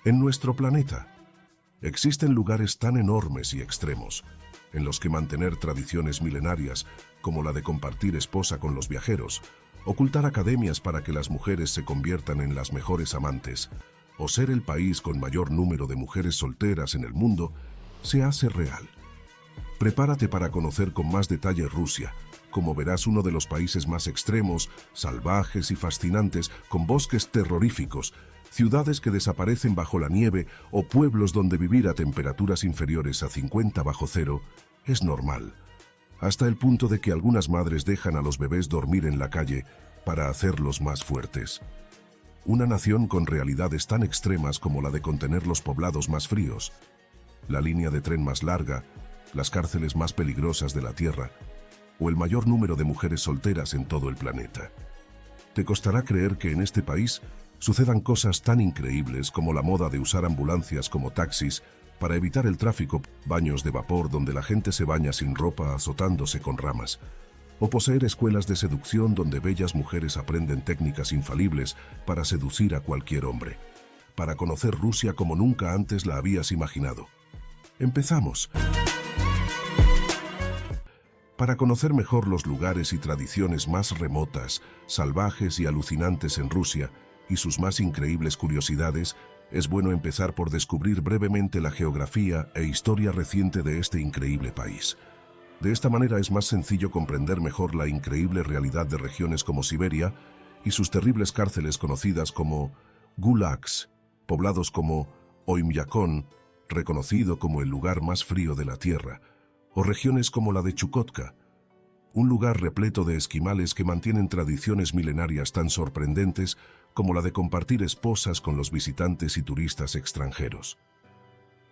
En nuestro planeta, existen lugares tan enormes y extremos, en los que mantener tradiciones milenarias, como la de compartir esposa con los viajeros, ocultar academias para que las mujeres se conviertan en las mejores amantes, o ser el país con mayor número de mujeres solteras en el mundo, se hace real. Prepárate para conocer con más detalle Rusia, como verás uno de los países más extremos, salvajes y fascinantes, con bosques terroríficos, ciudades que desaparecen bajo la nieve o pueblos donde vivir a temperaturas inferiores a 50 bajo cero es normal, hasta el punto de que algunas madres dejan a los bebés dormir en la calle para hacerlos más fuertes. Una nación con realidades tan extremas como la de contener los poblados más fríos, la línea de tren más larga, las cárceles más peligrosas de la Tierra, o el mayor número de mujeres solteras en todo el planeta. Te costará creer que en este país sucedan cosas tan increíbles como la moda de usar ambulancias como taxis para evitar el tráfico, baños de vapor donde la gente se baña sin ropa azotándose con ramas, o poseer escuelas de seducción donde bellas mujeres aprenden técnicas infalibles para seducir a cualquier hombre, para conocer Rusia como nunca antes la habías imaginado. Empezamos. Para conocer mejor los lugares y tradiciones más remotas, salvajes y alucinantes en Rusia, y sus más increíbles curiosidades, es bueno empezar por descubrir brevemente la geografía e historia reciente de este increíble país. De esta manera es más sencillo comprender mejor la increíble realidad de regiones como Siberia y sus terribles cárceles conocidas como gulags, poblados como Oymyakon, reconocido como el lugar más frío de la Tierra, o regiones como la de Chukotka, un lugar repleto de esquimales que mantienen tradiciones milenarias tan sorprendentes como la de compartir esposas con los visitantes y turistas extranjeros.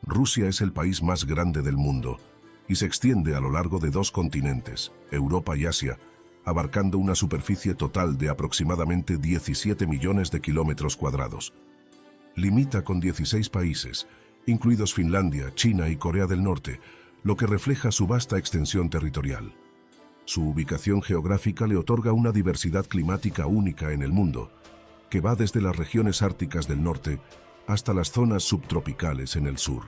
Rusia es el país más grande del mundo y se extiende a lo largo de 2 continentes, Europa y Asia, abarcando una superficie total de aproximadamente 17 millones de kilómetros cuadrados. Limita con 16 países, incluidos Finlandia, China y Corea del Norte, lo que refleja su vasta extensión territorial. Su ubicación geográfica le otorga una diversidad climática única en el mundo, que va desde las regiones árticas del norte hasta las zonas subtropicales en el sur.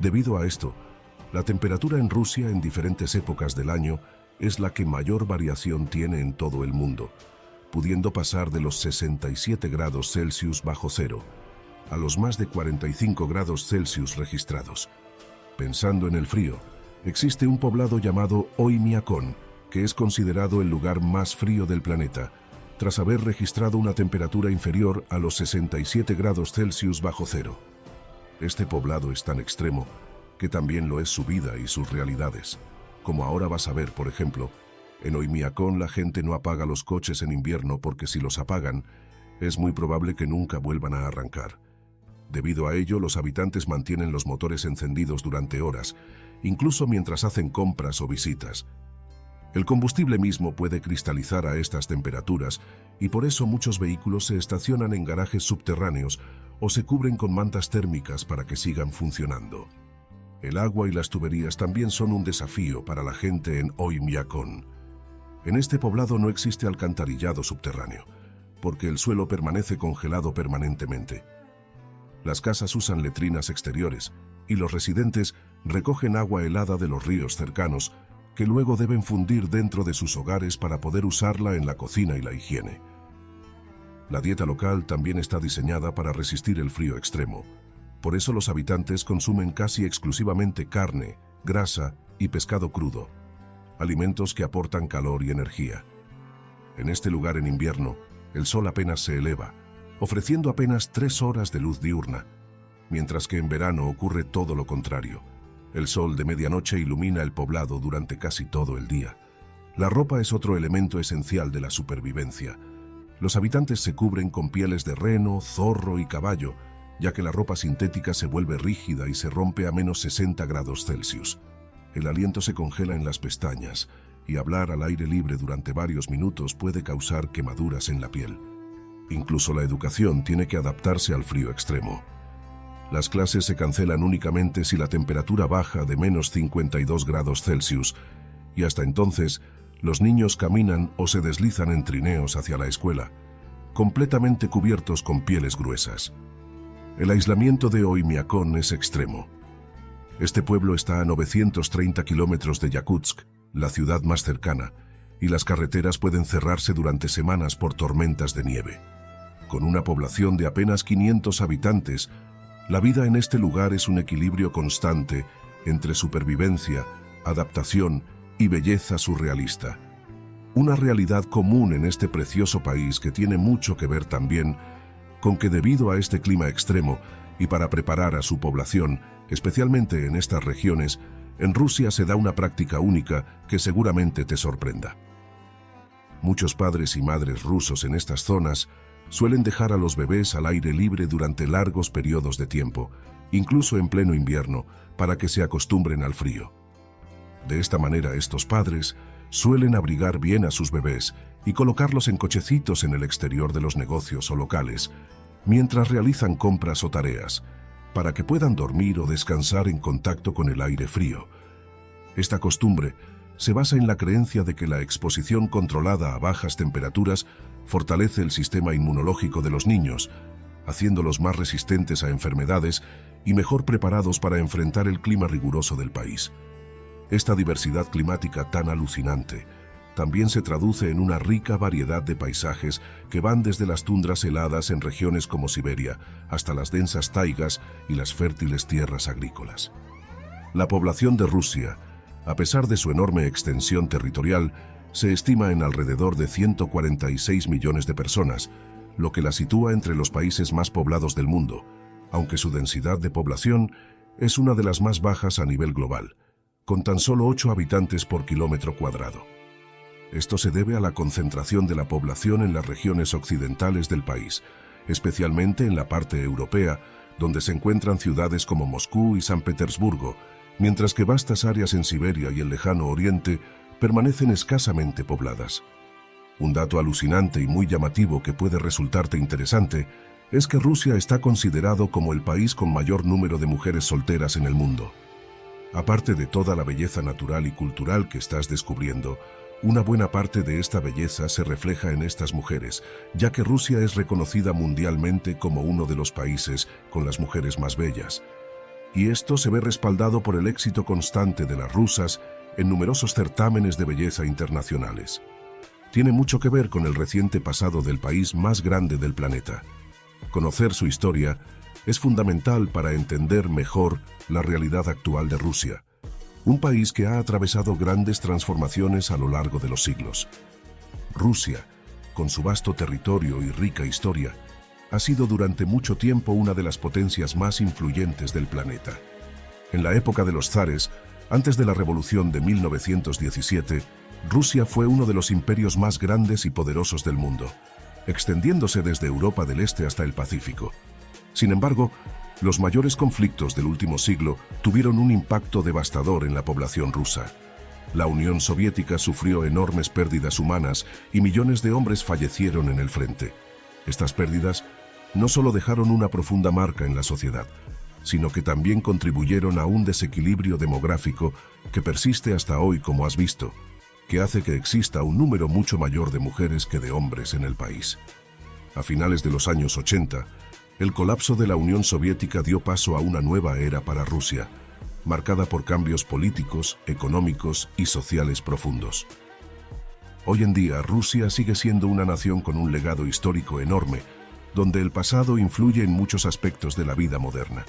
Debido a esto, la temperatura en Rusia en diferentes épocas del año es la que mayor variación tiene en todo el mundo, pudiendo pasar de los 67 grados Celsius bajo cero a los más de 45 grados Celsius registrados. Pensando en el frío, existe un poblado llamado Oymyakon, que es considerado el lugar más frío del planeta, tras haber registrado una temperatura inferior a los 67 grados Celsius bajo cero. Este poblado es tan extremo que también lo es su vida y sus realidades. Como ahora vas a ver, por ejemplo, en Oymyakon la gente no apaga los coches en invierno porque si los apagan, es muy probable que nunca vuelvan a arrancar. Debido a ello, los habitantes mantienen los motores encendidos durante horas, incluso mientras hacen compras o visitas. El combustible mismo puede cristalizar a estas temperaturas y por eso muchos vehículos se estacionan en garajes subterráneos o se cubren con mantas térmicas para que sigan funcionando. El agua y las tuberías también son un desafío para la gente en Oymyakon. En este poblado no existe alcantarillado subterráneo, porque el suelo permanece congelado permanentemente. Las casas usan letrinas exteriores y los residentes recogen agua helada de los ríos cercanos que luego deben fundir dentro de sus hogares para poder usarla en la cocina y la higiene. La dieta local también está diseñada para resistir el frío extremo. Por eso los habitantes consumen casi exclusivamente carne, grasa y pescado crudo, alimentos que aportan calor y energía. En este lugar en invierno, el sol apenas se eleva, ofreciendo apenas 3 horas de luz diurna, mientras que en verano ocurre todo lo contrario. El sol de medianoche ilumina el poblado durante casi todo el día. La ropa es otro elemento esencial de la supervivencia. Los habitantes se cubren con pieles de reno, zorro y caballo, ya que la ropa sintética se vuelve rígida y se rompe a menos 60 grados Celsius. El aliento se congela en las pestañas y hablar al aire libre durante varios minutos puede causar quemaduras en la piel. Incluso la educación tiene que adaptarse al frío extremo. Las clases se cancelan únicamente si la temperatura baja de menos 52 grados Celsius y hasta entonces los niños caminan o se deslizan en trineos hacia la escuela, completamente cubiertos con pieles gruesas. El aislamiento de Oymyakon es extremo. Este pueblo está a 930 kilómetros de Yakutsk, la ciudad más cercana, y las carreteras pueden cerrarse durante semanas por tormentas de nieve. Con una población de apenas 500 habitantes, la vida en este lugar es un equilibrio constante entre supervivencia, adaptación y belleza surrealista. Una realidad común en este precioso país que tiene mucho que ver también con que debido a este clima extremo y para preparar a su población, especialmente en estas regiones, en Rusia se da una práctica única que seguramente te sorprenda. Muchos padres y madres rusos en estas zonas suelen dejar a los bebés al aire libre durante largos periodos de tiempo, incluso en pleno invierno, para que se acostumbren al frío. De esta manera, estos padres suelen abrigar bien a sus bebés y colocarlos en cochecitos en el exterior de los negocios o locales, mientras realizan compras o tareas, para que puedan dormir o descansar en contacto con el aire frío. Esta costumbre se basa en la creencia de que la exposición controlada a bajas temperaturas fortalece el sistema inmunológico de los niños, haciéndolos más resistentes a enfermedades y mejor preparados para enfrentar el clima riguroso del país. Esta diversidad climática tan alucinante también se traduce en una rica variedad de paisajes que van desde las tundras heladas en regiones como Siberia hasta las densas taigas y las fértiles tierras agrícolas. La población de Rusia, a pesar de su enorme extensión territorial, se estima en alrededor de 146 millones de personas, lo que la sitúa entre los países más poblados del mundo, aunque su densidad de población es una de las más bajas a nivel global, con tan solo 8 habitantes por kilómetro cuadrado. Esto se debe a la concentración de la población en las regiones occidentales del país, especialmente en la parte europea, donde se encuentran ciudades como Moscú y San Petersburgo, mientras que vastas áreas en Siberia y el lejano oriente permanecen escasamente pobladas. Un dato alucinante y muy llamativo que puede resultarte interesante es que Rusia está considerado como el país con mayor número de mujeres solteras en el mundo. Aparte de toda la belleza natural y cultural que estás descubriendo, una buena parte de esta belleza se refleja en estas mujeres, ya que Rusia es reconocida mundialmente como uno de los países con las mujeres más bellas. Y esto se ve respaldado por el éxito constante de las rusas en numerosos certámenes de belleza internacionales. Tiene mucho que ver con el reciente pasado del país más grande del planeta. Conocer su historia es fundamental para entender mejor la realidad actual de Rusia, un país que ha atravesado grandes transformaciones a lo largo de los siglos. Rusia, con su vasto territorio y rica historia, ha sido durante mucho tiempo una de las potencias más influyentes del planeta. En la época de los zares, antes de la Revolución de 1917, Rusia fue uno de los imperios más grandes y poderosos del mundo, extendiéndose desde Europa del Este hasta el Pacífico. Sin embargo, los mayores conflictos del último siglo tuvieron un impacto devastador en la población rusa. La Unión Soviética sufrió enormes pérdidas humanas y millones de hombres fallecieron en el frente. Estas pérdidas no solo dejaron una profunda marca en la sociedad, sino que también contribuyeron a un desequilibrio demográfico que persiste hasta hoy, como has visto, que hace que exista un número mucho mayor de mujeres que de hombres en el país. A finales de los años 80, el colapso de la Unión Soviética dio paso a una nueva era para Rusia, marcada por cambios políticos, económicos y sociales profundos. Hoy en día, Rusia sigue siendo una nación con un legado histórico enorme, donde el pasado influye en muchos aspectos de la vida moderna.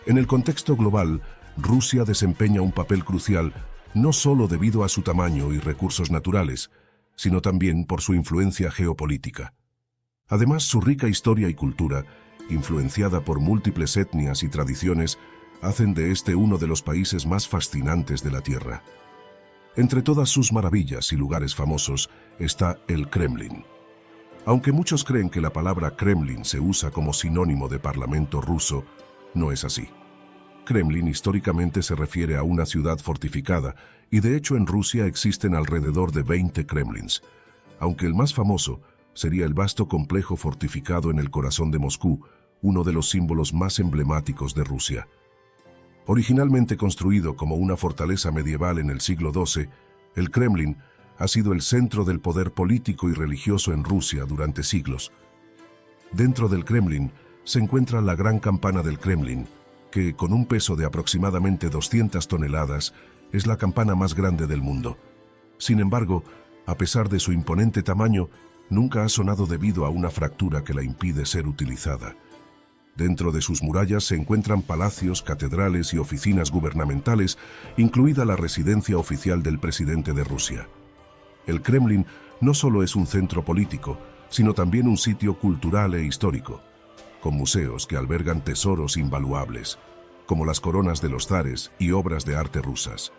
En el contexto global, Rusia desempeña un papel crucial no solo debido a su tamaño y recursos naturales, sino también por su influencia geopolítica. Además, su rica historia y cultura, influenciada por múltiples etnias y tradiciones, hacen de este uno de los países más fascinantes de la Tierra. Entre todas sus maravillas y lugares famosos está el Kremlin. Aunque muchos creen que la palabra Kremlin se usa como sinónimo de parlamento ruso, no es así. Kremlin históricamente se refiere a una ciudad fortificada y de hecho en Rusia existen alrededor de 20 Kremlins, aunque el más famoso sería el vasto complejo fortificado en el corazón de Moscú, uno de los símbolos más emblemáticos de Rusia. Originalmente construido como una fortaleza medieval en el siglo XII, el Kremlin ha sido el centro del poder político y religioso en Rusia durante siglos. Dentro del Kremlin se encuentra la gran campana del Kremlin, que, con un peso de aproximadamente 200 toneladas, es la campana más grande del mundo. Sin embargo, a pesar de su imponente tamaño, nunca ha sonado debido a una fractura que la impide ser utilizada. Dentro de sus murallas se encuentran palacios, catedrales y oficinas gubernamentales, incluida la residencia oficial del presidente de Rusia. El Kremlin no solo es un centro político, sino también un sitio cultural e histórico, con museos que albergan tesoros invaluables, como las coronas de los zares y obras de arte rusas.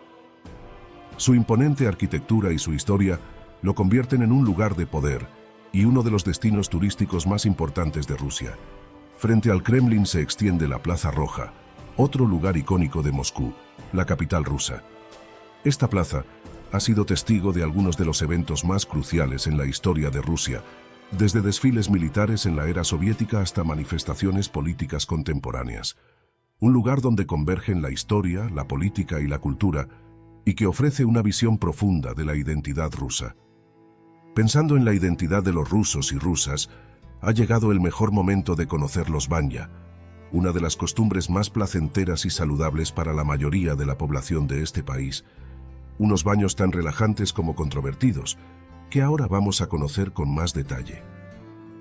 Su imponente arquitectura y su historia lo convierten en un lugar de poder y uno de los destinos turísticos más importantes de Rusia. Frente al Kremlin se extiende la Plaza Roja, otro lugar icónico de Moscú, la capital rusa. Esta plaza ha sido testigo de algunos de los eventos más cruciales en la historia de Rusia, desde desfiles militares en la era soviética hasta manifestaciones políticas contemporáneas. Un lugar donde convergen la historia, la política y la cultura, y que ofrece una visión profunda de la identidad rusa. Pensando en la identidad de los rusos y rusas, ha llegado el mejor momento de conocer los banya, una de las costumbres más placenteras y saludables para la mayoría de la población de este país. Unos baños tan relajantes como controvertidos, que ahora vamos a conocer con más detalle.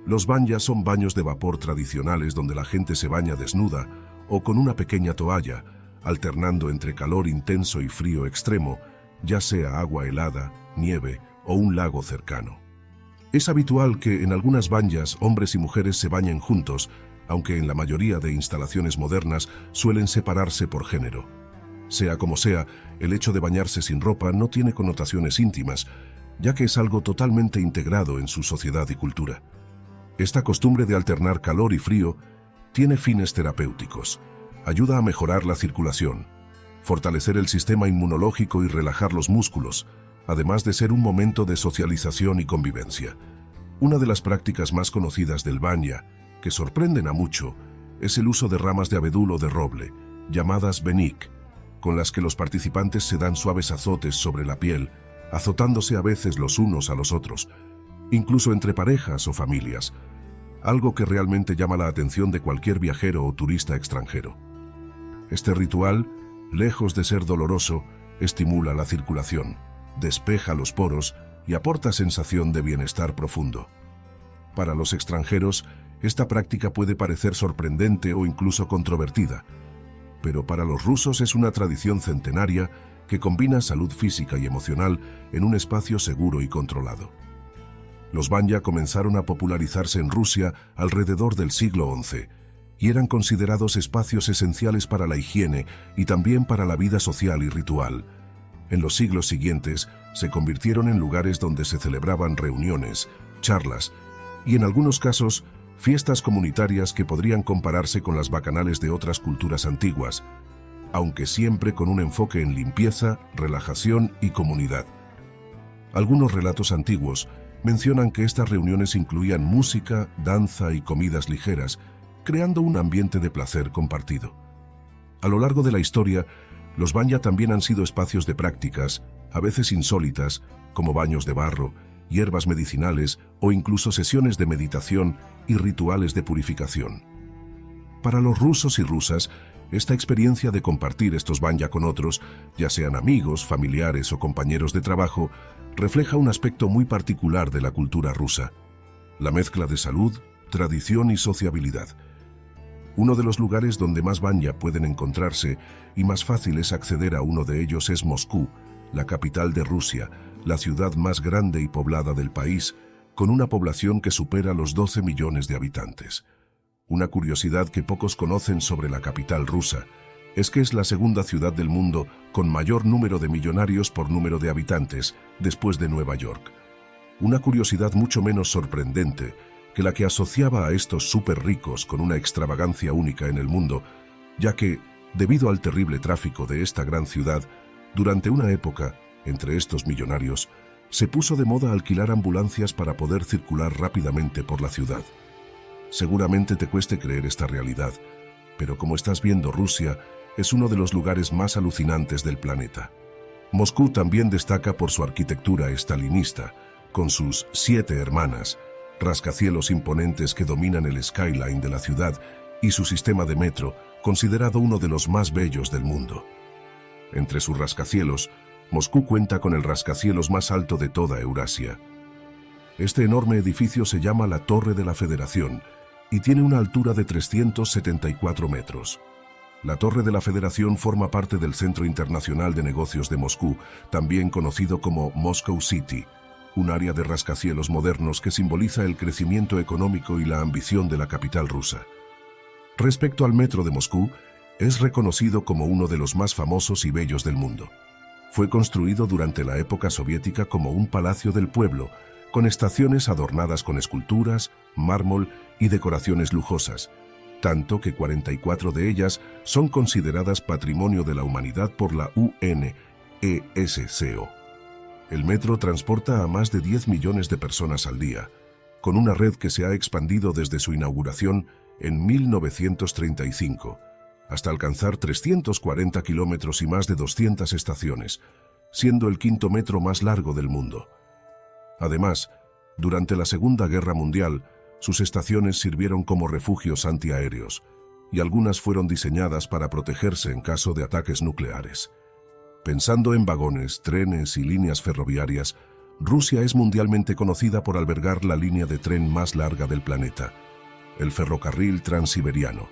Los banya son baños de vapor tradicionales donde la gente se baña desnuda o con una pequeña toalla, alternando entre calor intenso y frío extremo, ya sea agua helada, nieve o un lago cercano. Es habitual que en algunas banyas hombres y mujeres se bañen juntos, aunque en la mayoría de instalaciones modernas suelen separarse por género. Sea como sea, el hecho de bañarse sin ropa no tiene connotaciones íntimas, ya que es algo totalmente integrado en su sociedad y cultura. Esta costumbre de alternar calor y frío tiene fines terapéuticos. Ayuda a mejorar la circulación, fortalecer el sistema inmunológico y relajar los músculos, además de ser un momento de socialización y convivencia. Una de las prácticas más conocidas del banya, que sorprenden a mucho, es el uso de ramas de abedul o de roble, llamadas benik, con las que los participantes se dan suaves azotes sobre la piel, azotándose a veces los unos a los otros, incluso entre parejas o familias, algo que realmente llama la atención de cualquier viajero o turista extranjero. Este ritual, lejos de ser doloroso, estimula la circulación, despeja los poros y aporta sensación de bienestar profundo. Para los extranjeros, esta práctica puede parecer sorprendente o incluso controvertida, pero para los rusos es una tradición centenaria que combina salud física y emocional en un espacio seguro y controlado. Los banya comenzaron a popularizarse en Rusia alrededor del siglo XI y eran considerados espacios esenciales para la higiene y también para la vida social y ritual. En los siglos siguientes se convirtieron en lugares donde se celebraban reuniones, charlas y, en algunos casos, fiestas comunitarias que podrían compararse con las bacanales de otras culturas antiguas, aunque siempre con un enfoque en limpieza, relajación y comunidad. Algunos relatos antiguos mencionan que estas reuniones incluían música, danza y comidas ligeras, creando un ambiente de placer compartido. A lo largo de la historia, los banya también han sido espacios de prácticas, a veces insólitas, como baños de barro, hierbas medicinales o incluso sesiones de meditación y rituales de purificación. Para los rusos y rusas, esta experiencia de compartir estos banya con otros, ya sean amigos, familiares o compañeros de trabajo, refleja un aspecto muy particular de la cultura rusa: la mezcla de salud, tradición y sociabilidad. Uno de los lugares donde más banya pueden encontrarse y más fácil es acceder a uno de ellos es Moscú, la capital de Rusia, la ciudad más grande y poblada del país, con una población que supera los 12 millones de habitantes. Una curiosidad que pocos conocen sobre la capital rusa es que es la segunda ciudad del mundo con mayor número de millonarios por número de habitantes, después de Nueva York. Una curiosidad mucho menos sorprendente que la que asociaba a estos súper ricos con una extravagancia única en el mundo, ya que, debido al terrible tráfico de esta gran ciudad, durante una época, entre estos millonarios, se puso de moda alquilar ambulancias para poder circular rápidamente por la ciudad. Seguramente te cueste creer esta realidad, pero como estás viendo, Rusia es uno de los lugares más alucinantes del planeta. Moscú también destaca por su arquitectura estalinista, con sus 7 hermanas, rascacielos imponentes que dominan el skyline de la ciudad y su sistema de metro, considerado uno de los más bellos del mundo. Entre sus rascacielos, Moscú cuenta con el rascacielos más alto de toda Eurasia. Este enorme edificio se llama la Torre de la Federación y tiene una altura de 374 metros. La Torre de la Federación forma parte del Centro Internacional de Negocios de Moscú, también conocido como Moscow City, un área de rascacielos modernos que simboliza el crecimiento económico y la ambición de la capital rusa. Respecto al metro de Moscú, es reconocido como uno de los más famosos y bellos del mundo. Fue construido durante la época soviética como un palacio del pueblo, con estaciones adornadas con esculturas, mármol y decoraciones lujosas, tanto que 44 de ellas son consideradas Patrimonio de la Humanidad por la UNESCO. El metro transporta a más de 10 millones de personas al día, con una red que se ha expandido desde su inauguración en 1935, hasta alcanzar 340 kilómetros y más de 200 estaciones, siendo el quinto metro más largo del mundo. Además, durante la Segunda Guerra Mundial, sus estaciones sirvieron como refugios antiaéreos, y algunas fueron diseñadas para protegerse en caso de ataques nucleares. Pensando en vagones, trenes y líneas ferroviarias, Rusia es mundialmente conocida por albergar la línea de tren más larga del planeta, el ferrocarril transiberiano.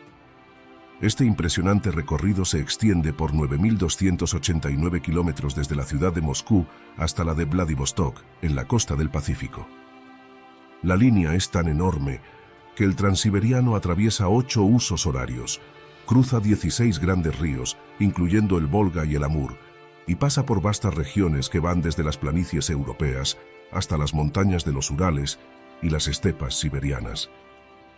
Este impresionante recorrido se extiende por 9.289 kilómetros desde la ciudad de Moscú hasta la de Vladivostok, en la costa del Pacífico. La línea es tan enorme que el transiberiano atraviesa 8 usos horarios, cruza 16 grandes ríos, incluyendo el Volga y el Amur, y pasa por vastas regiones que van desde las planicies europeas hasta las montañas de los Urales y las estepas siberianas.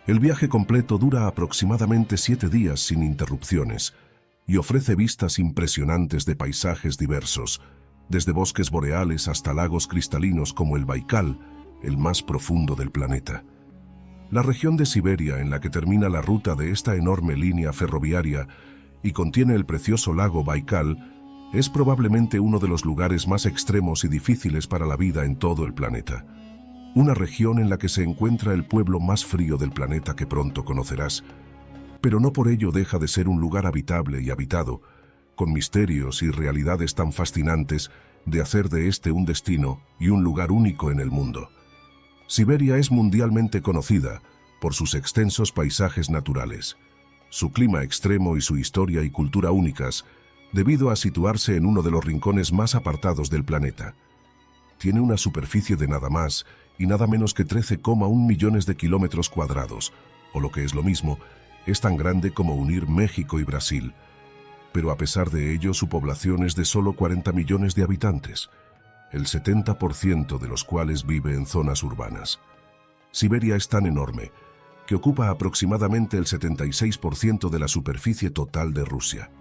El viaje completo dura aproximadamente 7 días sin interrupciones y ofrece vistas impresionantes de paisajes diversos, desde bosques boreales hasta lagos cristalinos como el Baikal, el más profundo del planeta. La región de Siberia en la que termina la ruta de esta enorme línea ferroviaria y contiene el precioso lago Baikal es probablemente uno de los lugares más extremos y difíciles para la vida en todo el planeta. Una región en la que se encuentra el pueblo más frío del planeta que pronto conocerás, pero no por ello deja de ser un lugar habitable y habitado, con misterios y realidades tan fascinantes de hacer de este un destino y un lugar único en el mundo. Siberia es mundialmente conocida por sus extensos paisajes naturales, su clima extremo y su historia y cultura únicas, debido a situarse en uno de los rincones más apartados del planeta. Tiene una superficie de nada más y nada menos que 13,1 millones de kilómetros cuadrados, o lo que es lo mismo, es tan grande como unir México y Brasil. Pero a pesar de ello, su población es de solo 40 millones de habitantes, el 70% de los cuales vive en zonas urbanas. Siberia es tan enorme que ocupa aproximadamente el 76% de la superficie total de Rusia.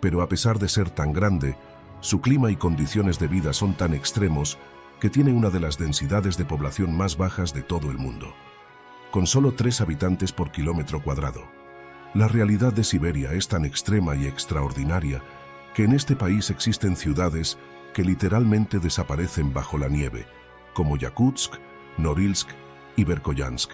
Pero a pesar de ser tan grande, su clima y condiciones de vida son tan extremos que tiene una de las densidades de población más bajas de todo el mundo, con solo 3 habitantes por kilómetro cuadrado. La realidad de Siberia es tan extrema y extraordinaria que en este país existen ciudades que literalmente desaparecen bajo la nieve, como Yakutsk, Norilsk y Verkhoyansk.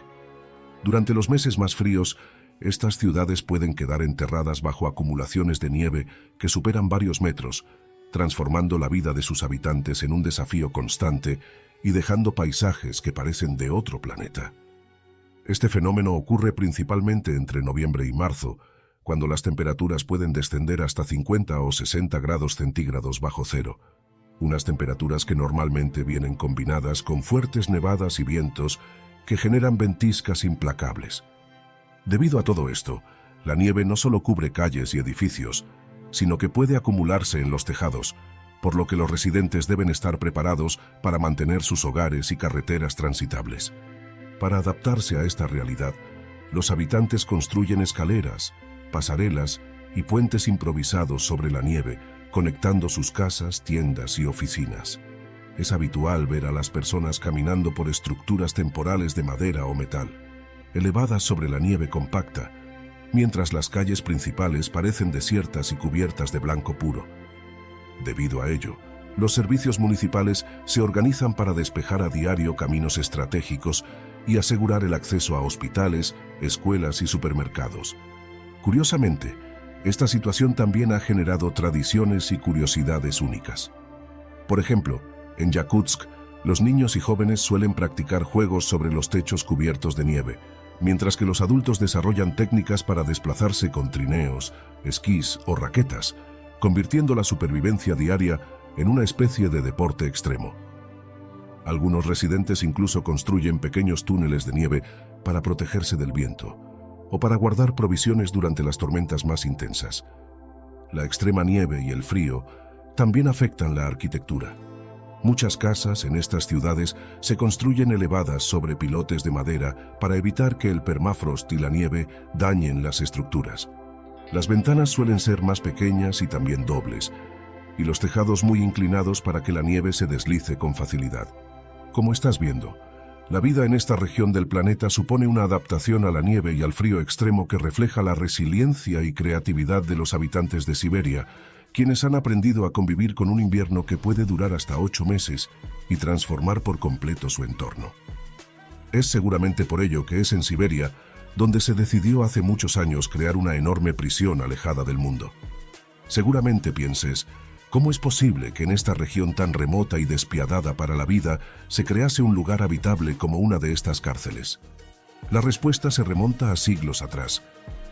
Durante los meses más fríos, estas ciudades pueden quedar enterradas bajo acumulaciones de nieve que superan varios metros, transformando la vida de sus habitantes en un desafío constante y dejando paisajes que parecen de otro planeta. Este fenómeno ocurre principalmente entre noviembre y marzo, cuando las temperaturas pueden descender hasta 50 o 60 grados centígrados bajo cero, unas temperaturas que normalmente vienen combinadas con fuertes nevadas y vientos que generan ventiscas implacables. Debido a todo esto, la nieve no solo cubre calles y edificios, sino que puede acumularse en los tejados, por lo que los residentes deben estar preparados para mantener sus hogares y carreteras transitables. Para adaptarse a esta realidad, los habitantes construyen escaleras, pasarelas y puentes improvisados sobre la nieve, conectando sus casas, tiendas y oficinas. Es habitual ver a las personas caminando por estructuras temporales de madera o metal, elevadas sobre la nieve compacta, mientras las calles principales parecen desiertas y cubiertas de blanco puro. Debido a ello, los servicios municipales se organizan para despejar a diario caminos estratégicos y asegurar el acceso a hospitales, escuelas y supermercados. Curiosamente, esta situación también ha generado tradiciones y curiosidades únicas. Por ejemplo, en Yakutsk, los niños y jóvenes suelen practicar juegos sobre los techos cubiertos de nieve, mientras que los adultos desarrollan técnicas para desplazarse con trineos, esquís o raquetas, convirtiendo la supervivencia diaria en una especie de deporte extremo. Algunos residentes incluso construyen pequeños túneles de nieve para protegerse del viento o para guardar provisiones durante las tormentas más intensas. La extrema nieve y el frío también afectan la arquitectura. Muchas casas en estas ciudades se construyen elevadas sobre pilotes de madera para evitar que el permafrost y la nieve dañen las estructuras. Las ventanas suelen ser más pequeñas y también dobles, y los tejados muy inclinados para que la nieve se deslice con facilidad. Como estás viendo, la vida en esta región del planeta supone una adaptación a la nieve y al frío extremo que refleja la resiliencia y creatividad de los habitantes de Siberia, quienes han aprendido a convivir con un invierno que puede durar hasta 8 meses y transformar por completo su entorno. Es seguramente por ello que es en Siberia donde se decidió hace muchos años crear una enorme prisión alejada del mundo. Seguramente pienses, ¿cómo es posible que en esta región tan remota y despiadada para la vida se crease un lugar habitable como una de estas cárceles? La respuesta se remonta a siglos atrás,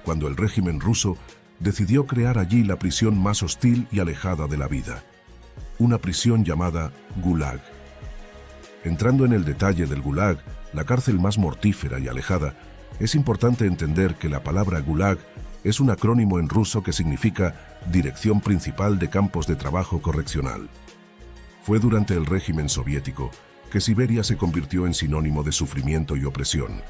cuando el régimen ruso decidió crear allí la prisión más hostil y alejada de la vida, una prisión llamada Gulag. Entrando en el detalle del Gulag, la cárcel más mortífera y alejada, es importante entender que la palabra Gulag es un acrónimo en ruso que significa Dirección Principal de Campos de Trabajo Correccional. Fue durante el régimen soviético que Siberia se convirtió en sinónimo de sufrimiento y opresión.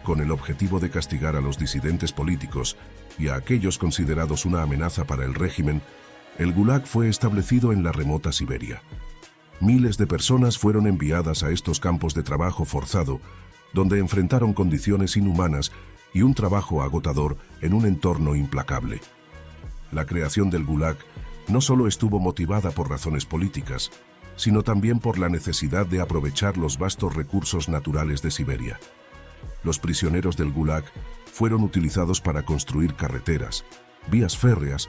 Con el objetivo de castigar a los disidentes políticos y a aquellos considerados una amenaza para el régimen, el Gulag fue establecido en la remota Siberia. Miles de personas fueron enviadas a estos campos de trabajo forzado, donde enfrentaron condiciones inhumanas y un trabajo agotador en un entorno implacable. La creación del Gulag no solo estuvo motivada por razones políticas, sino también por la necesidad de aprovechar los vastos recursos naturales de Siberia. Los prisioneros del Gulag fueron utilizados para construir carreteras, vías férreas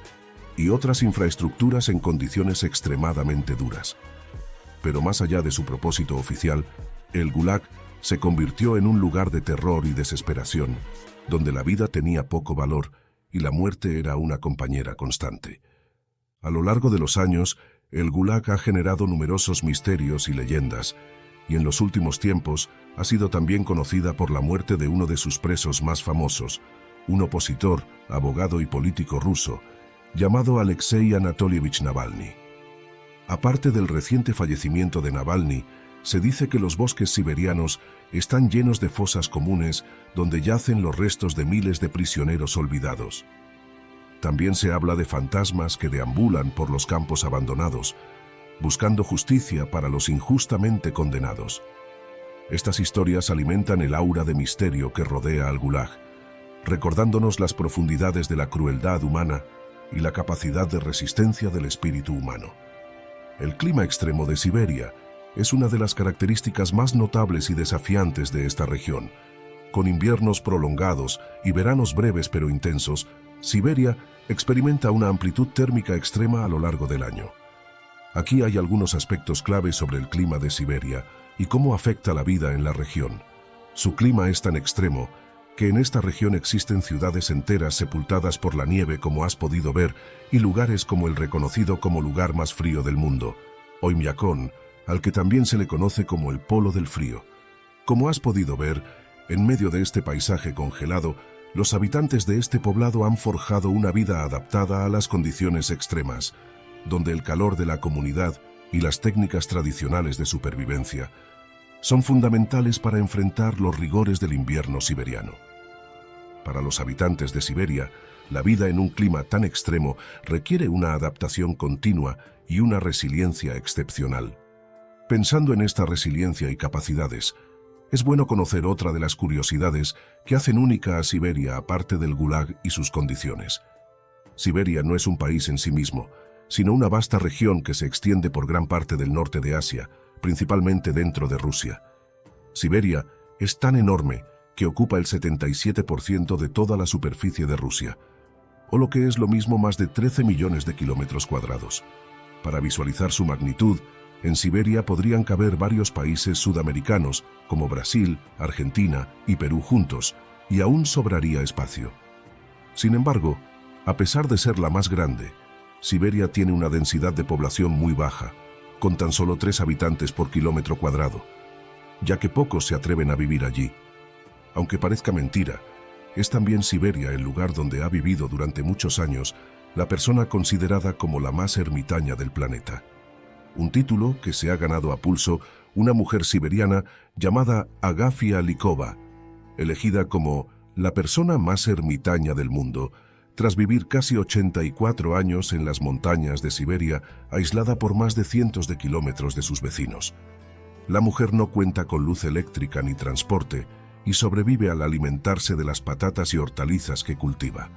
y otras infraestructuras en condiciones extremadamente duras. Pero más allá de su propósito oficial, el Gulag se convirtió en un lugar de terror y desesperación, donde la vida tenía poco valor y la muerte era una compañera constante. A lo largo de los años, el Gulag ha generado numerosos misterios y leyendas, y en los últimos tiempos ha sido también conocida por la muerte de uno de sus presos más famosos, un opositor, abogado y político ruso, llamado Alexei Anatolievich Navalny. Aparte del reciente fallecimiento de Navalny, se dice que los bosques siberianos están llenos de fosas comunes donde yacen los restos de miles de prisioneros olvidados. También se habla de fantasmas que deambulan por los campos abandonados, buscando justicia para los injustamente condenados. Estas historias alimentan el aura de misterio que rodea al Gulag, recordándonos las profundidades de la crueldad humana y la capacidad de resistencia del espíritu humano. El clima extremo de Siberia es una de las características más notables y desafiantes de esta región. Con inviernos prolongados y veranos breves pero intensos, Siberia experimenta una amplitud térmica extrema a lo largo del año. Aquí hay algunos aspectos claves sobre el clima de Siberia y cómo afecta la vida en la región. Su clima es tan extremo que en esta región existen ciudades enteras sepultadas por la nieve, como has podido ver, y lugares como el reconocido como lugar más frío del mundo, Oymyakon, al que también se le conoce como el Polo del Frío. Como has podido ver, en medio de este paisaje congelado, los habitantes de este poblado han forjado una vida adaptada a las condiciones extremas, donde el calor de la comunidad y las técnicas tradicionales de supervivencia son fundamentales para enfrentar los rigores del invierno siberiano. Para los habitantes de Siberia, la vida en un clima tan extremo requiere una adaptación continua y una resiliencia excepcional. Pensando en esta resiliencia y capacidades, es bueno conocer otra de las curiosidades que hacen única a Siberia aparte del Gulag y sus condiciones. Siberia no es un país en sí mismo, sino una vasta región que se extiende por gran parte del norte de Asia, principalmente dentro de Rusia. Siberia Es tan enorme que ocupa el 77% de toda la superficie de Rusia, o lo que es lo mismo, más de 13 millones de kilómetros cuadrados. Para visualizar su magnitud, en Siberia podrían caber varios países sudamericanos, como Brasil, Argentina y Perú juntos, y aún sobraría espacio. Sin embargo, a pesar de ser la más grande, Siberia tiene una densidad de población muy baja, con tan solo 3 habitantes por kilómetro cuadrado, ya que pocos se atreven a vivir allí. Aunque parezca mentira, es también Siberia el lugar donde ha vivido durante muchos años la persona considerada como la más ermitaña del planeta. Un título que se ha ganado a pulso una mujer siberiana llamada Agafia Likova, elegida como la persona más ermitaña del mundo, tras vivir casi 84 años en las montañas de Siberia, aislada por más de cientos de kilómetros de sus vecinos. La mujer no cuenta con luz eléctrica ni transporte y sobrevive al alimentarse de las patatas y hortalizas que cultiva.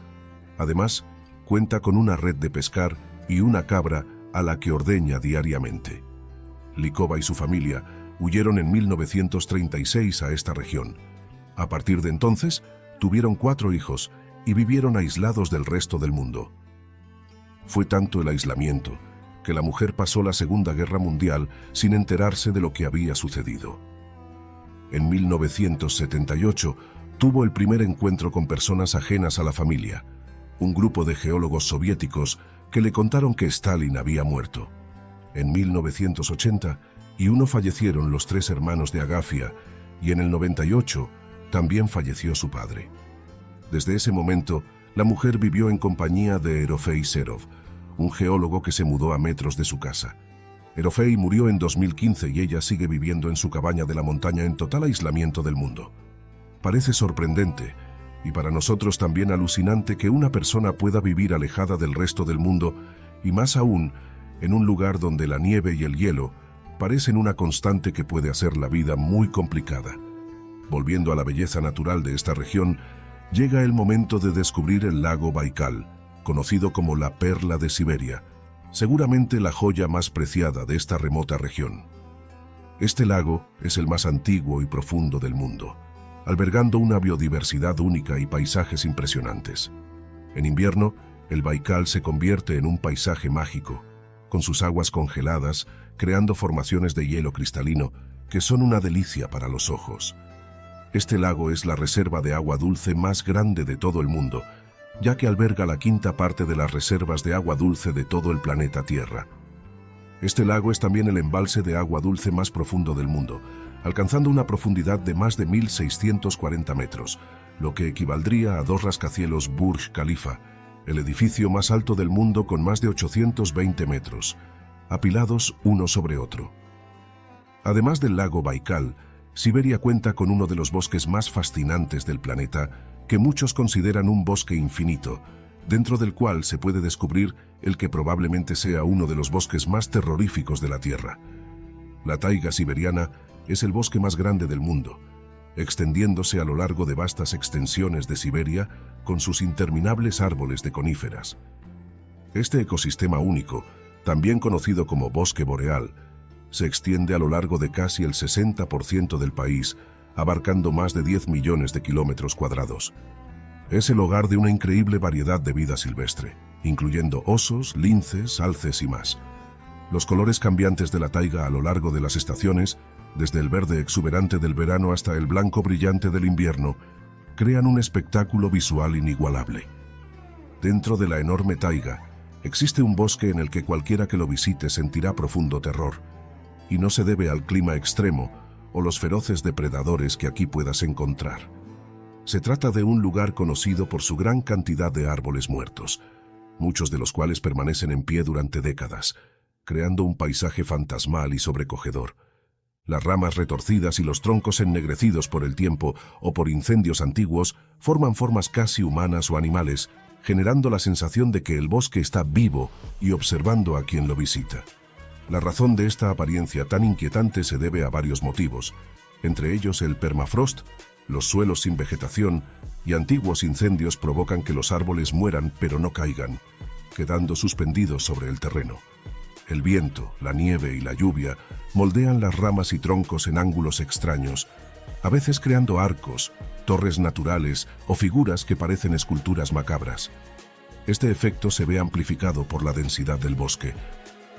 Además, cuenta con una red de pescar y una cabra a la que ordeña diariamente. Likova y su familia huyeron en 1936 a esta región. A partir de entonces, tuvieron 4 hijos y vivieron aislados del resto del mundo. Fue tanto el aislamiento que la mujer pasó la Segunda Guerra Mundial sin enterarse de lo que había sucedido. En 1978 tuvo el primer encuentro con personas ajenas a la familia, un grupo de geólogos soviéticos que le contaron que Stalin había muerto. En 1981 fallecieron los 3 hermanos de Agafia y en el 98 también falleció su padre. Desde ese momento, la mujer vivió en compañía de Erofei Serov, un geólogo que se mudó a metros de su casa. Erofei murió en 2015 y ella sigue viviendo en su cabaña de la montaña en total aislamiento del mundo. Parece sorprendente, y para nosotros también alucinante, que una persona pueda vivir alejada del resto del mundo, y más aún, en un lugar donde la nieve y el hielo parecen una constante que puede hacer la vida muy complicada. Volviendo a la belleza natural de esta región, llega el momento de descubrir el lago Baikal, conocido como la perla de Siberia, seguramente la joya más preciada de esta remota región. Este lago es el más antiguo y profundo del mundo, albergando una biodiversidad única y paisajes impresionantes. En invierno, el Baikal se convierte en un paisaje mágico, con sus aguas congeladas, creando formaciones de hielo cristalino que son una delicia para los ojos. Este lago es la reserva de agua dulce más grande de todo el mundo, ya que alberga la 1/5 parte de las reservas de agua dulce de todo el planeta Tierra. Este lago es también el embalse de agua dulce más profundo del mundo, alcanzando una profundidad de más de 1.640 metros, lo que equivaldría a 2 rascacielos Burj Khalifa, el edificio más alto del mundo con más de 820 metros, apilados uno sobre otro. Además del lago Baikal, Siberia cuenta con uno de los bosques más fascinantes del planeta, que muchos consideran un bosque infinito, dentro del cual se puede descubrir el que probablemente sea uno de los bosques más terroríficos de la Tierra. La taiga siberiana es el bosque más grande del mundo, extendiéndose a lo largo de vastas extensiones de Siberia con sus interminables árboles de coníferas. Este ecosistema único, también conocido como bosque boreal, se extiende a lo largo de casi el 60% del país, abarcando más de 10 millones de kilómetros cuadrados. Es el hogar de una increíble variedad de vida silvestre, incluyendo osos, linces, alces y más. Los colores cambiantes de la taiga a lo largo de las estaciones, desde el verde exuberante del verano hasta el blanco brillante del invierno, crean un espectáculo visual inigualable. Dentro de la enorme taiga, existe un bosque en el que cualquiera que lo visite sentirá profundo terror, y no se debe al clima extremo o los feroces depredadores que aquí puedas encontrar. Se trata de un lugar conocido por su gran cantidad de árboles muertos, muchos de los cuales permanecen en pie durante décadas, creando un paisaje fantasmal y sobrecogedor. Las ramas retorcidas y los troncos ennegrecidos por el tiempo o por incendios antiguos forman formas casi humanas o animales, generando la sensación de que el bosque está vivo y observando a quien lo visita. La razón de esta apariencia tan inquietante se debe a varios motivos, entre ellos el permafrost, los suelos sin vegetación y antiguos incendios provocan que los árboles mueran pero no caigan, quedando suspendidos sobre el terreno. El viento, la nieve y la lluvia moldean las ramas y troncos en ángulos extraños, a veces creando arcos, torres naturales o figuras que parecen esculturas macabras. Este efecto se ve amplificado por la densidad del bosque,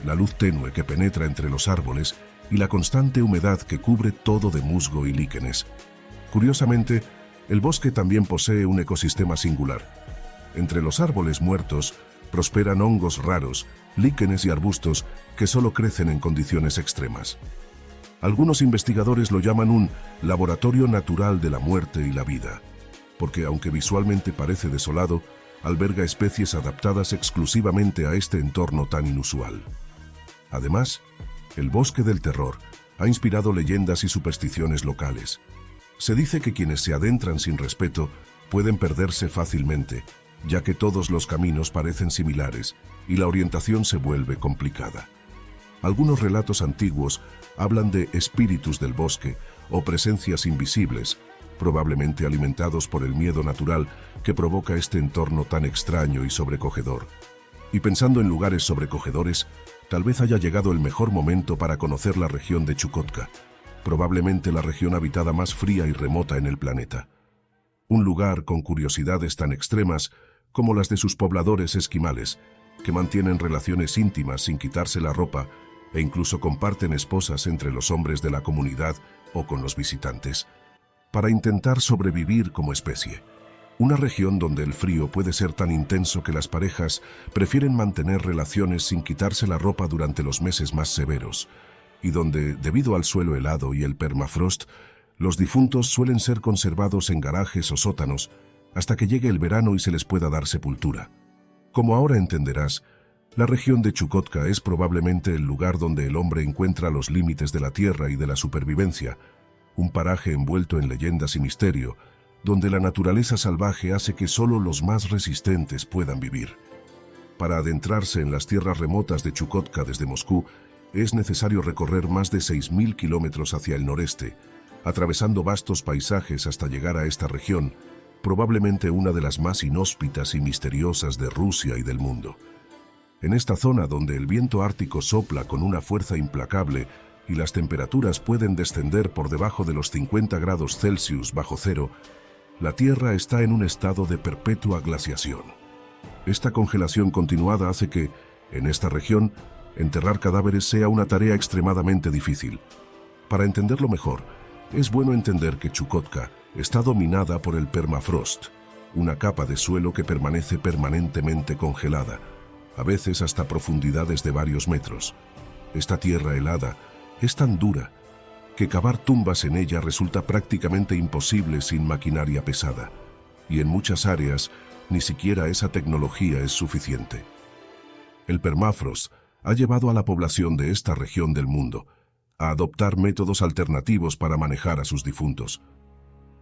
la luz tenue que penetra entre los árboles y la constante humedad que cubre todo de musgo y líquenes. Curiosamente, el bosque también posee un ecosistema singular. Entre los árboles muertos prosperan hongos raros, líquenes y arbustos que solo crecen en condiciones extremas. Algunos investigadores lo llaman un laboratorio natural de la muerte y la vida, porque aunque visualmente parece desolado, alberga especies adaptadas exclusivamente a este entorno tan inusual. Además, el bosque del terror ha inspirado leyendas y supersticiones locales. Se dice que quienes se adentran sin respeto pueden perderse fácilmente, ya que todos los caminos parecen similares y la orientación se vuelve complicada. Algunos relatos antiguos hablan de espíritus del bosque o presencias invisibles, probablemente alimentados por el miedo natural que provoca este entorno tan extraño y sobrecogedor. Y pensando en lugares sobrecogedores, tal vez haya llegado el mejor momento para conocer la región de Chukotka, probablemente la región habitada más fría y remota en el planeta. Un lugar con curiosidades tan extremas como las de sus pobladores esquimales, que mantienen relaciones íntimas sin quitarse la ropa e incluso comparten esposas entre los hombres de la comunidad o con los visitantes, para intentar sobrevivir como especie. Una región donde el frío puede ser tan intenso que las parejas prefieren mantener relaciones sin quitarse la ropa durante los meses más severos, y donde, debido al suelo helado y el permafrost, los difuntos suelen ser conservados en garajes o sótanos hasta que llegue el verano y se les pueda dar sepultura. Como ahora entenderás, la región de Chukotka es probablemente el lugar donde el hombre encuentra los límites de la tierra y de la supervivencia, un paraje envuelto en leyendas y misterio, donde la naturaleza salvaje hace que solo los más resistentes puedan vivir. Para adentrarse en las tierras remotas de Chukotka desde Moscú, es necesario recorrer más de 6.000 kilómetros hacia el noreste, atravesando vastos paisajes hasta llegar a esta región, probablemente una de las más inhóspitas y misteriosas de Rusia y del mundo. En esta zona donde el viento ártico sopla con una fuerza implacable y las temperaturas pueden descender por debajo de los 50 grados Celsius bajo cero, la Tierra está en un estado de perpetua glaciación. Esta congelación continuada hace que, en esta región, enterrar cadáveres sea una tarea extremadamente difícil. Para entenderlo mejor, es bueno entender que Chukotka está dominada por el permafrost, una capa de suelo que permanece permanentemente congelada, a veces hasta profundidades de varios metros. Esta tierra helada es tan dura que cavar tumbas en ella resulta prácticamente imposible sin maquinaria pesada, y en muchas áreas ni siquiera esa tecnología es suficiente. El permafrost ha llevado a la población de esta región del mundo a adoptar métodos alternativos para manejar a sus difuntos.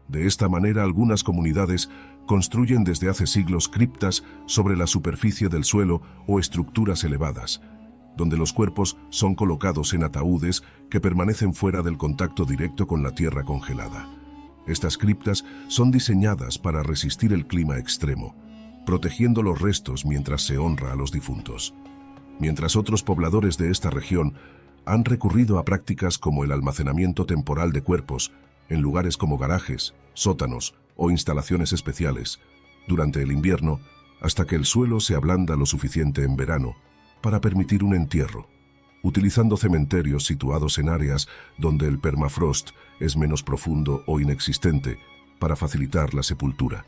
De esta manera, algunas comunidades construyen desde hace siglos criptas sobre la superficie del suelo o estructuras elevadas, donde los cuerpos son colocados en ataúdes que permanecen fuera del contacto directo con la tierra congelada. Estas criptas son diseñadas para resistir el clima extremo, protegiendo los restos mientras se honra a los difuntos. Mientras otros pobladores de esta región han recurrido a prácticas como el almacenamiento temporal de cuerpos en lugares como garajes, sótanos o instalaciones especiales, durante el invierno, hasta que el suelo se ablanda lo suficiente en verano para permitir un entierro, utilizando cementerios situados en áreas donde el permafrost es menos profundo o inexistente para facilitar la sepultura.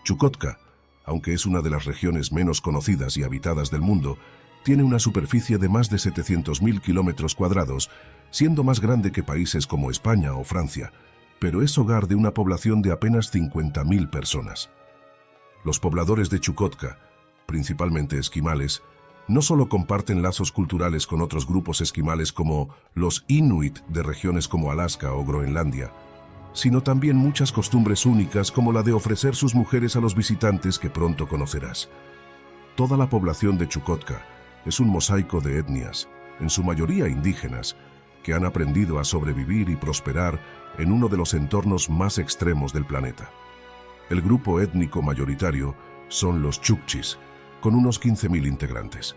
Chukotka, aunque es una de las regiones menos conocidas y habitadas del mundo, tiene una superficie de más de 700.000 kilómetros cuadrados, siendo más grande que países como España o Francia, pero es hogar de una población de apenas 50.000 personas. Los pobladores de Chukotka, principalmente esquimales, no solo comparten lazos culturales con otros grupos esquimales como los Inuit de regiones como Alaska o Groenlandia, sino también muchas costumbres únicas como la de ofrecer sus mujeres a los visitantes que pronto conocerás. Toda la población de Chukotka es un mosaico de etnias, en su mayoría indígenas, que han aprendido a sobrevivir y prosperar en uno de los entornos más extremos del planeta. El grupo étnico mayoritario son los Chukchis, con unos 15.000 integrantes.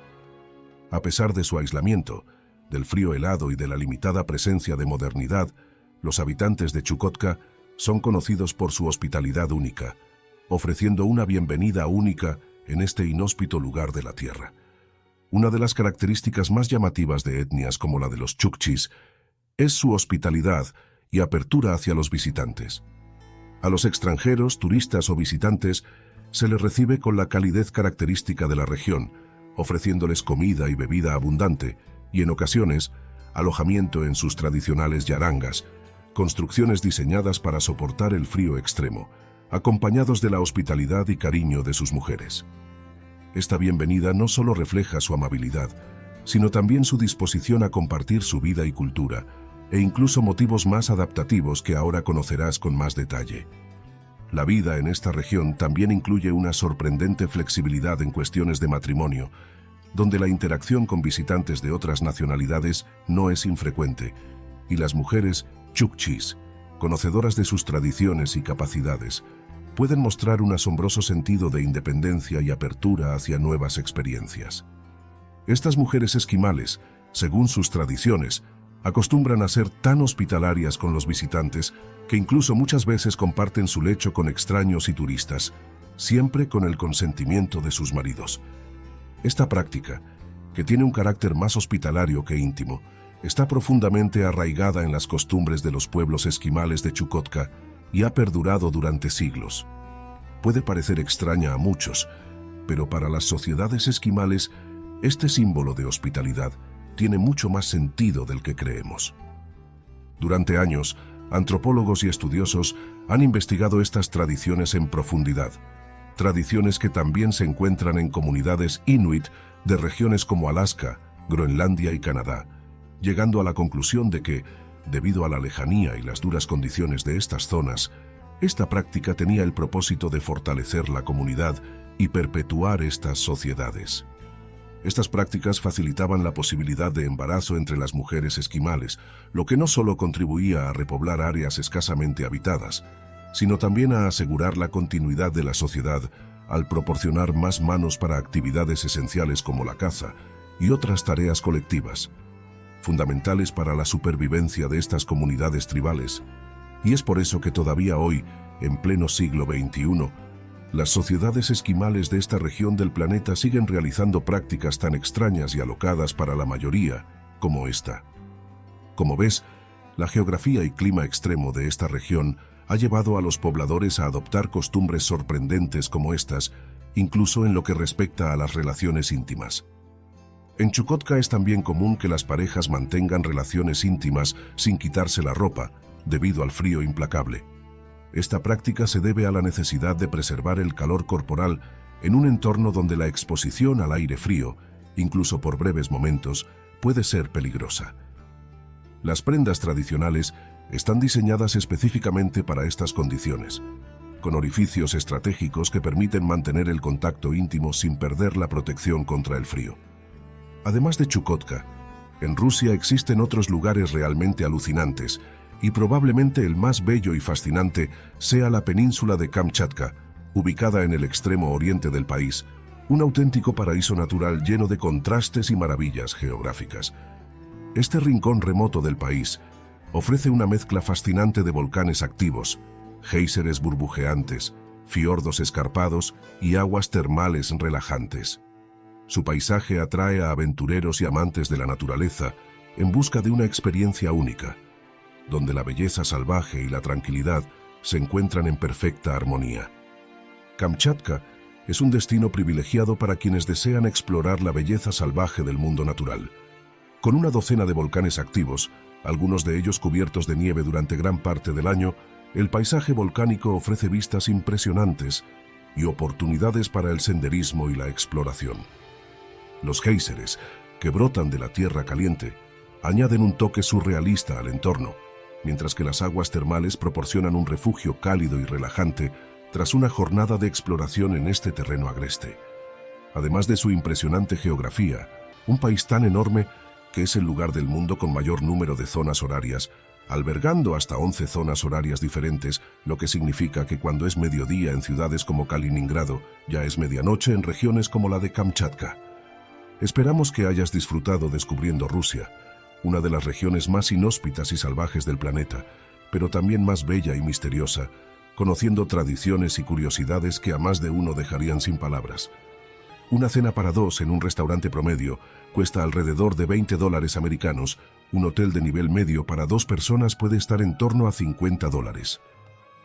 A pesar de su aislamiento, del frío helado y de la limitada presencia de modernidad, Los habitantes de Chukotka son conocidos por su hospitalidad única, ofreciendo una bienvenida única en este inhóspito lugar de la tierra. Una de las características más llamativas de etnias como la de los Chukchis es su hospitalidad y apertura hacia los visitantes. A los extranjeros, turistas o visitantes se les recibe con la calidez característica de la región, ofreciéndoles comida y bebida abundante y, en ocasiones, alojamiento en sus tradicionales yarangas, construcciones diseñadas para soportar el frío extremo, acompañados de la hospitalidad y cariño de sus mujeres. Esta bienvenida no solo refleja su amabilidad, sino también su disposición a compartir su vida y cultura, e incluso motivos más adaptativos que ahora conocerás con más detalle. La vida en esta región también incluye una sorprendente flexibilidad en cuestiones de matrimonio, donde la interacción con visitantes de otras nacionalidades no es infrecuente, y las mujeres Chukchis, conocedoras de sus tradiciones y capacidades, pueden mostrar un asombroso sentido de independencia y apertura hacia nuevas experiencias. Estas mujeres esquimales, según sus tradiciones, acostumbran a ser tan hospitalarias con los visitantes que incluso muchas veces comparten su lecho con extraños y turistas, siempre con el consentimiento de sus maridos. Esta práctica, que tiene un carácter más hospitalario que íntimo, está profundamente arraigada en las costumbres de los pueblos esquimales de Chukotka y ha perdurado durante siglos. Puede parecer extraña a muchos, pero para las sociedades esquimales, este símbolo de hospitalidad tiene mucho más sentido del que creemos. Durante años, antropólogos y estudiosos han investigado estas tradiciones en profundidad, tradiciones que también se encuentran en comunidades inuit de regiones como Alaska, Groenlandia y Canadá, llegando a la conclusión de que, debido a la lejanía y las duras condiciones de estas zonas, esta práctica tenía el propósito de fortalecer la comunidad y perpetuar estas sociedades. Estas prácticas facilitaban la posibilidad de embarazo entre las mujeres esquimales, lo que no solo contribuía a repoblar áreas escasamente habitadas, sino también a asegurar la continuidad de la sociedad al proporcionar más manos para actividades esenciales como la caza y otras tareas colectivas, fundamentales para la supervivencia de estas comunidades tribales. Y es por eso que todavía hoy, en pleno siglo XXI, las sociedades esquimales de esta región del planeta siguen realizando prácticas tan extrañas y alocadas para la mayoría como esta. Como ves, la geografía y clima extremo de esta región ha llevado a los pobladores a adoptar costumbres sorprendentes como estas, incluso en lo que respecta a las relaciones íntimas. En Chukotka es también común que las parejas mantengan relaciones íntimas sin quitarse la ropa, debido al frío implacable. Esta práctica se debe a la necesidad de preservar el calor corporal en un entorno donde la exposición al aire frío, incluso por breves momentos, puede ser peligrosa. Las prendas tradicionales están diseñadas específicamente para estas condiciones, con orificios estratégicos que permiten mantener el contacto íntimo sin perder la protección contra el frío. Además de Chukotka, en Rusia existen otros lugares realmente alucinantes, y probablemente el más bello y fascinante sea la península de Kamchatka, ubicada en el extremo oriente del país, un auténtico paraíso natural lleno de contrastes y maravillas geográficas. Este rincón remoto del país ofrece una mezcla fascinante de volcanes activos, géiseres burbujeantes, fiordos escarpados y aguas termales relajantes. Su paisaje atrae a aventureros y amantes de la naturaleza en busca de una experiencia única, donde la belleza salvaje y la tranquilidad se encuentran en perfecta armonía. Kamchatka es un destino privilegiado para quienes desean explorar la belleza salvaje del mundo natural. Con una docena de volcanes activos, algunos de ellos cubiertos de nieve durante gran parte del año, el paisaje volcánico ofrece vistas impresionantes y oportunidades para el senderismo y la exploración. Los géiseres, que brotan de la tierra caliente, añaden un toque surrealista al entorno, mientras que las aguas termales proporcionan un refugio cálido y relajante tras una jornada de exploración en este terreno agreste. Además de su impresionante geografía, un país tan enorme que es el lugar del mundo con mayor número de zonas horarias, albergando hasta 11 zonas horarias diferentes, lo que significa que cuando es mediodía en ciudades como Kaliningrado, ya es medianoche en regiones como la de Kamchatka. Esperamos que hayas disfrutado descubriendo Rusia, una de las regiones más inhóspitas y salvajes del planeta, pero también más bella y misteriosa, conociendo tradiciones y curiosidades que a más de uno dejarían sin palabras. Una cena para dos en un restaurante promedio cuesta alrededor de $20 americanos. Un hotel de nivel medio para dos personas puede estar en torno a $50.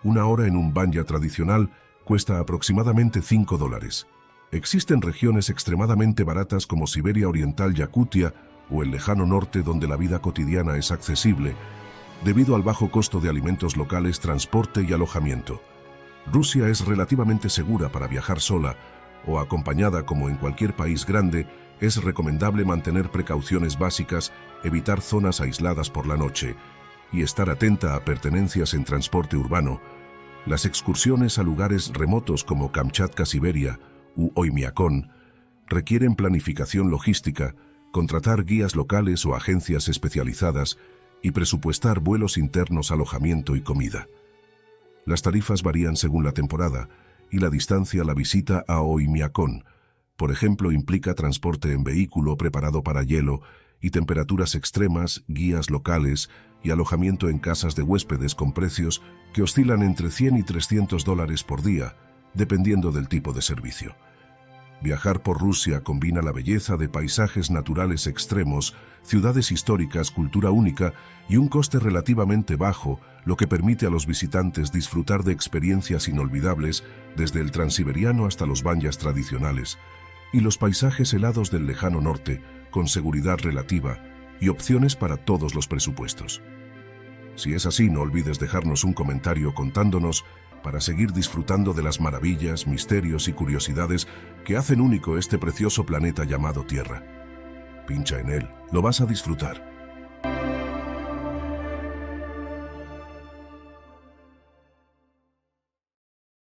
Una hora en un banya tradicional cuesta aproximadamente $5. Existen regiones extremadamente baratas como Siberia Oriental, Yakutia o el lejano norte, donde la vida cotidiana es accesible debido al bajo costo de alimentos locales, transporte y alojamiento. Rusia es relativamente segura para viajar sola o acompañada. Como en cualquier país grande, es recomendable mantener precauciones básicas, evitar zonas aisladas por la noche y estar atenta a pertenencias en transporte urbano. Las excursiones a lugares remotos como Kamchatka, Siberia u Oymyakon requieren planificación logística, contratar guías locales o agencias especializadas y presupuestar vuelos internos, alojamiento y comida. Las tarifas varían según la temporada y la distancia. La visita a Oymyakon, por ejemplo, implica transporte en vehículo preparado para hielo y temperaturas extremas, guías locales y alojamiento en casas de huéspedes con precios que oscilan entre $100 y $300 por día, dependiendo del tipo de servicio. Viajar por Rusia combina la belleza de paisajes naturales extremos, ciudades históricas, cultura única y un coste relativamente bajo, lo que permite a los visitantes disfrutar de experiencias inolvidables desde el transiberiano hasta los banyas tradicionales y los paisajes helados del lejano norte, con seguridad relativa y opciones para todos los presupuestos. Si es así, no olvides dejarnos un comentario contándonos para seguir disfrutando de las maravillas, misterios y curiosidades que hacen único este precioso planeta llamado Tierra. Pincha en él, lo vas a disfrutar.